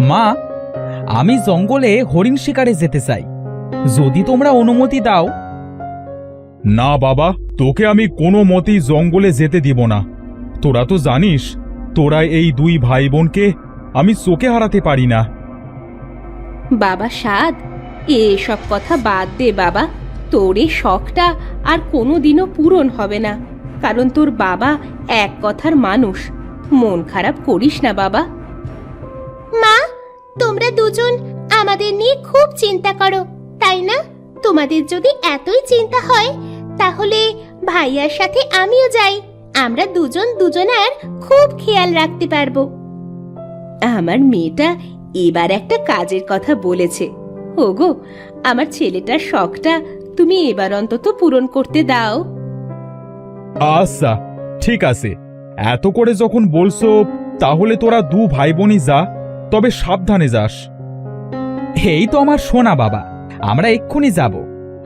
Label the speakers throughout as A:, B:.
A: মা, আমি জঙ্গলে হরিণ শিকারে যেতে চাই, যদি তোমরা অনুমতি দাও।
B: না বাবা, তোকে আমি কোনো মতেই জঙ্গলে যেতে দিব না। তোরা তো জানিস, তোরা এই দুই ভাই বোনকে আমি চোখে হারাতে পারি না।
C: বাবা সাদ, এসব কথা বাদ দে বাবা। তোর এই শখটা আর কোনোদিনও পূরণ হবে না, কারণ তোর বাবা এক কথার মানুষ। মন খারাপ করিস না বাবা।
D: মা, তোমরা দুজন আমাদের নিয়ে খুব চিন্তা করো, তাই না? তোমাদের যদি এতই চিন্তা হয় তাহলে ভাইয়ার সাথে আমিও যাই। আমরা দুজন দুজনার খুব খেয়াল রাখতে পারবো।
C: আমার মেয়েটা এবার একটা কাজের কথা বলেছে। ওগো, আমার ছেলেটার শখটা তুমি এবার অন্তত পূরণ করতে দাও।
B: আচ্ছা, ঠিক আছে। এত করে যখন বলছো, তাহলে তোরা দু ভাই বোনই যা, তবে সাবধানে যাস।
A: এই তো আমার সোনা বাবা, আমরা এক্ষুনি যাব,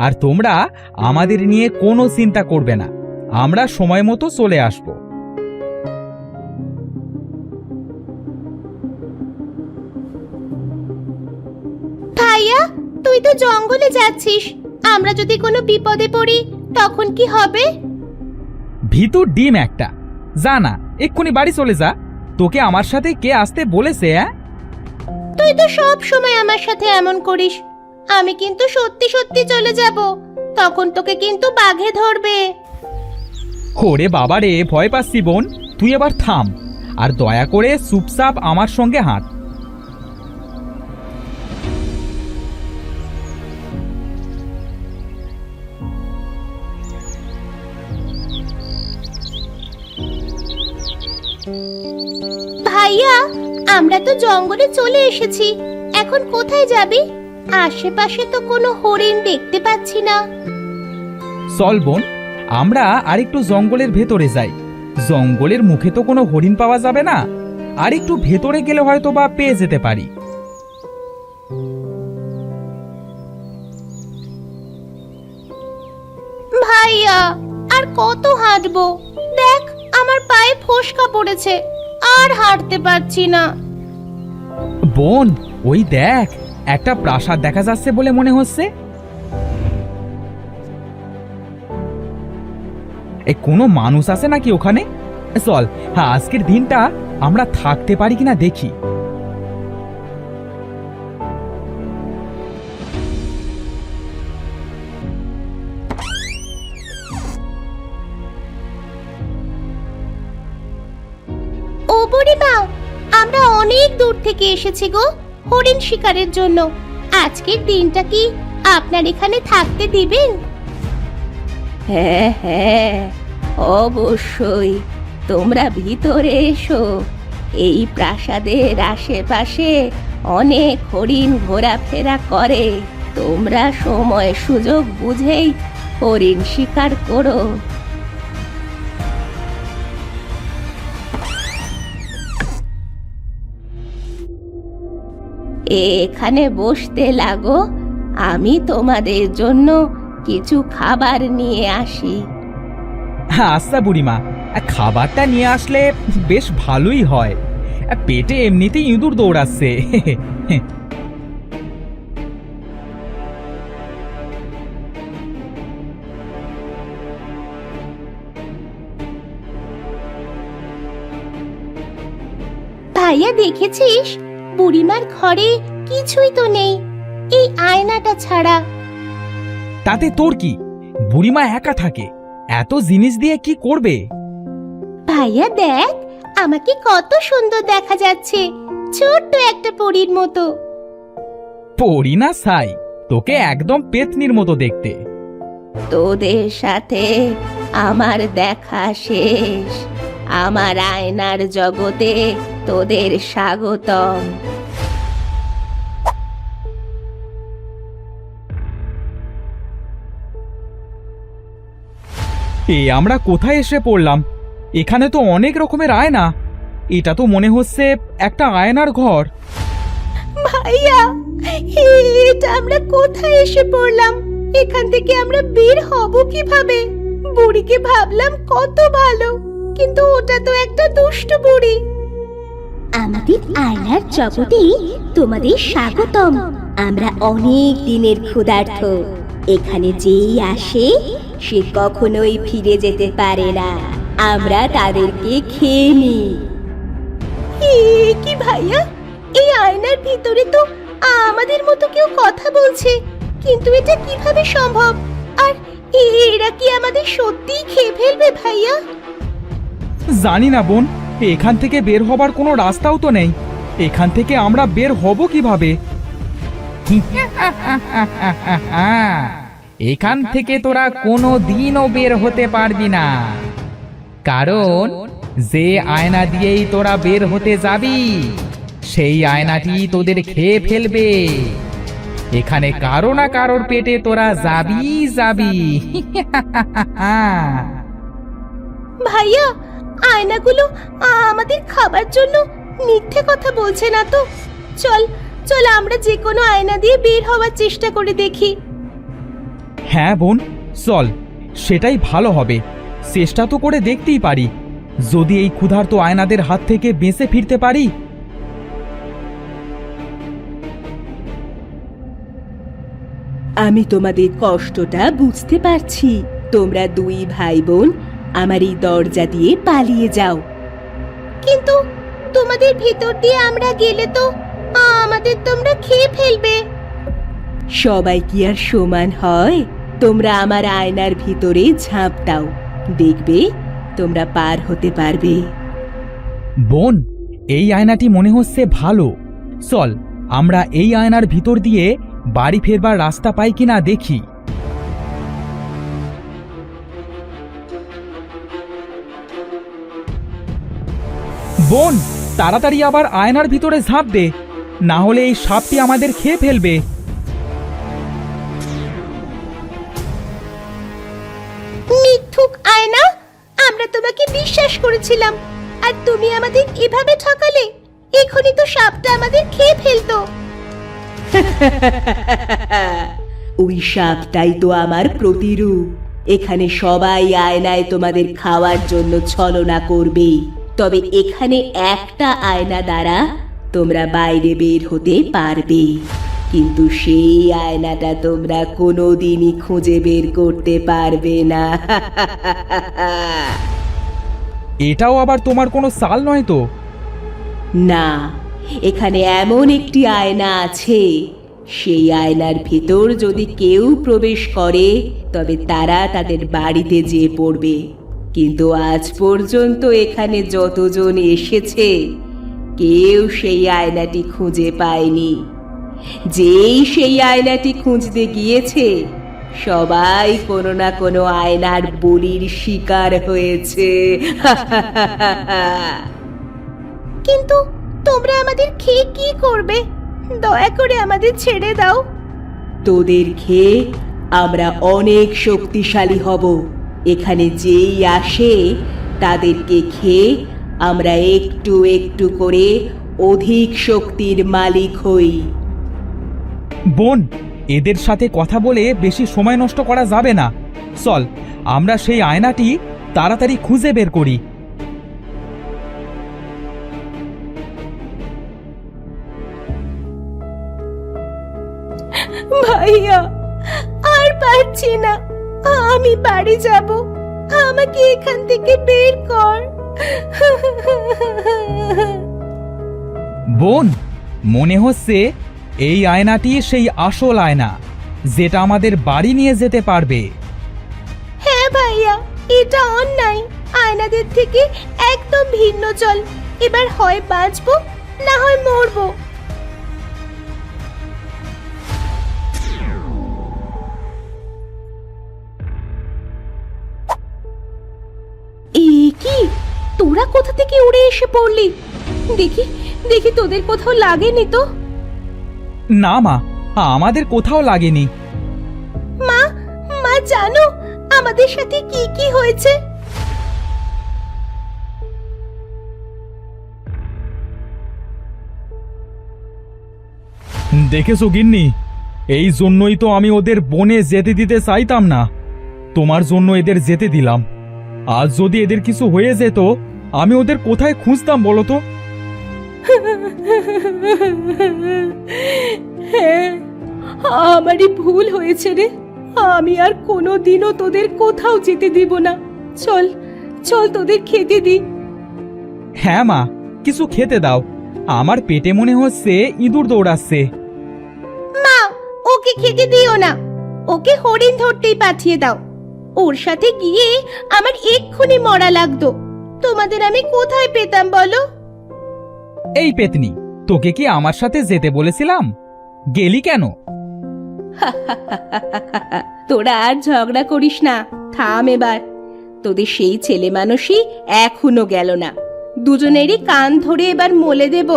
A: আর তোমরা আমাদের নিয়ে কোনো চিন্তা করবে না, আমরা সময় মতো চলে আসব।
D: ভাইয়া, তুই তো জঙ্গলে যাচ্ছিস, আমরা যদি কোনো বিপদে পড়ি তখন কি হবে?
A: ভিতর ডিম একটা, যা না, এক্ষুনি বাড়ি চলে যা। তোকে আমার সাথে কে আসতে বলেছে?
D: তুই তো সব সময় আমার সাথে এমন করিস। আমি কিন্তু সত্যি সত্যি চলে যাব, তখন তোকে কিন্তু বাঘে ধরবে।
A: ওরে বাবা রে, ভয় পাচ্ছি বোন, তুই এবার থাম, আর দয়া করে চুপচাপ আমার সঙ্গে হাঁট।
D: ভাইয়া, আমরা তো জঙ্গলে চলে এসেছি, এখন কোথায় যাবি? আশেপাশে তো কোনো হরিণ দেখতে পাচ্ছি না।
A: চল বোন, আমরা আরেকটু জঙ্গলের ভেতরে যাই। জঙ্গলের মুখে তো কোনো হরিণ পাওয়া যাবে না, আর একটু ভেতরে গেলে হয়তো বা পেয়ে যেতে পারি।
D: ভাইয়া, আর কত হাঁটবো? দেখ, আমার পায়ে ফোসকা পড়েছে, আর হাঁটতে পারছি না।
A: বোন, ওই দেখ, একটা প্রাসাদ দেখা যাচ্ছে বলে মনে হচ্ছে। কোনো মানুষ আছে নাকি ওখানে? চল, হ্যাঁ, আজকের দিনটা আমরা থাকতে পারি কিনা দেখি।
D: ও বুড়িমা, আমরা অনেক দূর থেকে এসেছি গো হরিণ শিকারের জন্য। আজকের দিনটা কি আপনার এখানে থাকতে দিবেন?
C: হ্যাঁ হ্যাঁ, অবশ্যই, তোমরা ভিতরে এসো। এই প্রাসাদের আশেপাশে অনেক হরিণ ঘোরাফেরা করে, তোমরা সময় সুযোগ বুঝেই হরিণ শিকার করো। এখানে বসতে লাগো, আমি তোমাদের জন্য কিছু খাবার নিয়ে আসি।
A: হ্যাঁ আচ্ছা বুড়িমা, খাবারটা নিয়ে আসলে বেশ ভালোই হয়, পেটে এমনিতেই ইঁদুর দৌড়াচ্ছে।
D: ভাইয়া, দেখেছিস বুড়িমার ঘরে কিছুই তো নেই, এই আয়নাটা ছাড়া।
A: তাতে তোর কি? বুড়িমা একা থাকে, এত জিনিস দিয়ে কি করবে?
D: ভাইয়া দেখ, আমাকে কত সুন্দর দেখা যাচ্ছে, ছোট্ট একটা পরীর মতো।
A: পড়ি না সাই, তোকে একদম পেতনির মতো দেখতে।
C: তোদের সাথে আমার দেখা শেষ, আমার আয়নার জগতে তোদের স্বাগতম।
A: আমরা কোথায় এসে পড়লাম? এখানে তো অনেক রকমের আয়না, এটা তো মনে হচ্ছে একটা আয়নার ঘর।
D: ভাইয়া, এটা আমরা কোথায় এসে পড়লাম? এখান থেকে আমরা বের হব কিভাবে? বুড়িকে ভাবলাম কত ভালো, কিন্তু ওটা তো একটা দুষ্ট বুড়ি। আমাদের আয়নার জগতে তোমাদের স্বাগতম। আমরা অনেক দিনের ক্ষুধার্ত। এখানে যেই আসে সে কখনোই ফিরে যেতে পারে না। আমরা তাদেরকে খেয়ে নিই। কি ভাইয়া, এই আয়নার ভিতরে তো আমাদের মতো কেউ কথা বলছে, কিন্তু এটা কিভাবে সম্ভব? আর এরা কি আমাদের সত্যিই খেয়ে ফেলবে ভাইয়া?
A: জানি না বোন, এখান থেকে বের হবার কোনো রাস্তাও তো নেই। এখান থেকে আমরা বের হব কিভাবে? এখান থেকে তোরা কোনো দিনও বের হতে পারবি না, কারণ যে আয়না দিয়েই তোরা বের হতে যাবি সেই আয়নাটি তোদের খেয়ে ফেলবে। এখানে কারো না কারোর পেটে তোরা যাবি।
D: ভাইয়া, আয়নাগুলো আমাদের খাবার জন্য মিথ্যে কথা বলছে না তো? চল চল, আমরা যে কোনো আয়না দিয়ে বের হওয়ার চেষ্টা করে দেখি।
A: হ্যাঁ বোন, চল, সেটাই ভালো হবে। চেষ্টা তো করে দেখতেই পারি, যদি এই ক্ষুধার্ত আয়নাদের হাত থেকে বেঁচে ফিরতে পারি।
C: আমি তোমাদের কষ্টটা বুঝতে পারছি। তোমরা দুই ভাই বোন আমার এই দরজা দিয়ে পালিয়ে যাও।
D: কিন্তু তোমাদের ভিতর দিয়ে আমরা গেলে তো আমাদের তোমরা খেয়ে ফেলবে।
C: সবাই কি আর সমান হয়? তোমরা আমার আয়নার ভিতরে ঝাঁপ দাও, দেখবে তোমরা পার হতে পারবে।
A: বোন, এই আয়নাটি মনে হচ্ছে ভালো। চল, আমরা এই আয়নার ভিতর দিয়ে বাড়ি ফেরবার রাস্তা পাই কিনা দেখি। বোন, তাড়াতাড়ি আবার আয়নার ভিতরে ঝাঁপ দে, না হলে এই সাপটি আমাদের খেয়ে ফেলবে।
D: মিথ্যুক আয়না, আমরা তোমাকে বিশ্বাস করেছিলাম, আর তুমি আমাদের এভাবে ঠকালে। এখনই তো সাপটা আমাদের খেয়ে ফেলতো।
C: ওই সাপটাই তো আমার প্রতিরূপ। এখানে সবাই আয়নায় তোমাদের খাওয়ার জন্য ছলনা করবে, তবে এখানে একটা আয়না দ্বারা তোমরা বাইরে বের হতে পারবে, কিন্তু সেই আয়নাটা তোমরা কোনোদিনই খুঁজে বের করতে পারবে না।
A: এটাও আবার তোমার কোনো চাল নয় তো?
C: না, এখানে এমন একটি আয়না আছে, সেই আয়নার ভিতর যদি কেউ প্রবেশ করে তবে তারা তাদের বাড়িতে যেয়ে পড়বে। কিন্তু আজ পর্যন্ত এখানে যতজন এসেছে কেউ সেই আয়নাটি খুঁজে পায়নি। যেই সেই আয়নাটি খুঁজতে গিয়েছে সবাই কোনো না কোনো আয়নার বলির শিকার হয়েছে।
D: কিন্তু তোমরা আমাদের খেয়ে কি করবে? দয়া করে আমাদের ছেড়ে দাও।
C: তোদের খেয়ে আমরা অনেক শক্তিশালী হব। এখানে যেই আসে তাদেরকে খেয়ে আমরা একটু একটু করে অধিক শক্তির মালিক হই।
A: বোন, এদের সাথে কথা বলে বেশি সময় নষ্ট করা যাবে না। চল, আমরা সেই আয়নাটি তাড়াতাড়ি খুঁজে বের করি।
D: ভাইয়া, আর পারছি না, আমি বাড়ি যাব। আমাকে এখান থেকে বের কর।
A: বোন, মনে হচ্ছে এই আয়নাটি সেই আসল আয়না, যেটা আমাদের বাড়ি নিয়ে যেতে পারবে।
D: হ্যাঁ ভাইয়া, এটা অন্যায়। আয়নাদের থেকে একদম ভিন্ন। চল, এবার হয় বাঁচবো না হয় মরবো। কি, তোরা কোথা থেকে উড়ে এসে পড়লি? দেখি দেখি, তোদের কোথাও লাগেনি তো?
A: না মা, আমাদের কোথাও লাগেনি।
D: মা, মা জানো আমাদের সাথে কি কি হয়েছে?
B: দেখেছো গিন্নি, এই জন্যই তো আমি ওদের বনে যেতে দিতে চাইতাম না। তোমার জন্য এদের যেতে দিলাম। আজ যদি এদের কিছু হয়ে যেত, আমি ওদের কোথায় খুঁজতাম বলো তো?
C: হ্যাঁ, আমারই ভুল হয়েছে রে। আমি আর কোনোদিনও তোদের কোথাও যেতে দিব না। চল চল, তোদের খেতে দি।
A: হ্যাঁ মা, কিছু খেতে দাও, আমার পেটে মনে হচ্ছে ইঁদুর দৌড়াচ্ছে।
D: মা, ওকে খেতে দিও না, ওকে হরিণ ধরতেই পাঠিয়ে দাও। ওর সাথে গিয়ে আমার এক্ষুনি মরা লাগতো। তোমাদের আমি কোথায় পেতাম বলো?
A: এই পেতনি, তোকে কি আমার সাথে যেতে বলেছিলাম? গেলি কেন?
C: তোরা আর ঝগড়া করিস না, থাম এবার। তোদের সেই ছেলে মানুষই এখনো গেল না। দুজনেরই কান ধরে এবার মলে দেব।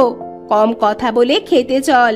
C: কম কথা বলে খেতে চল।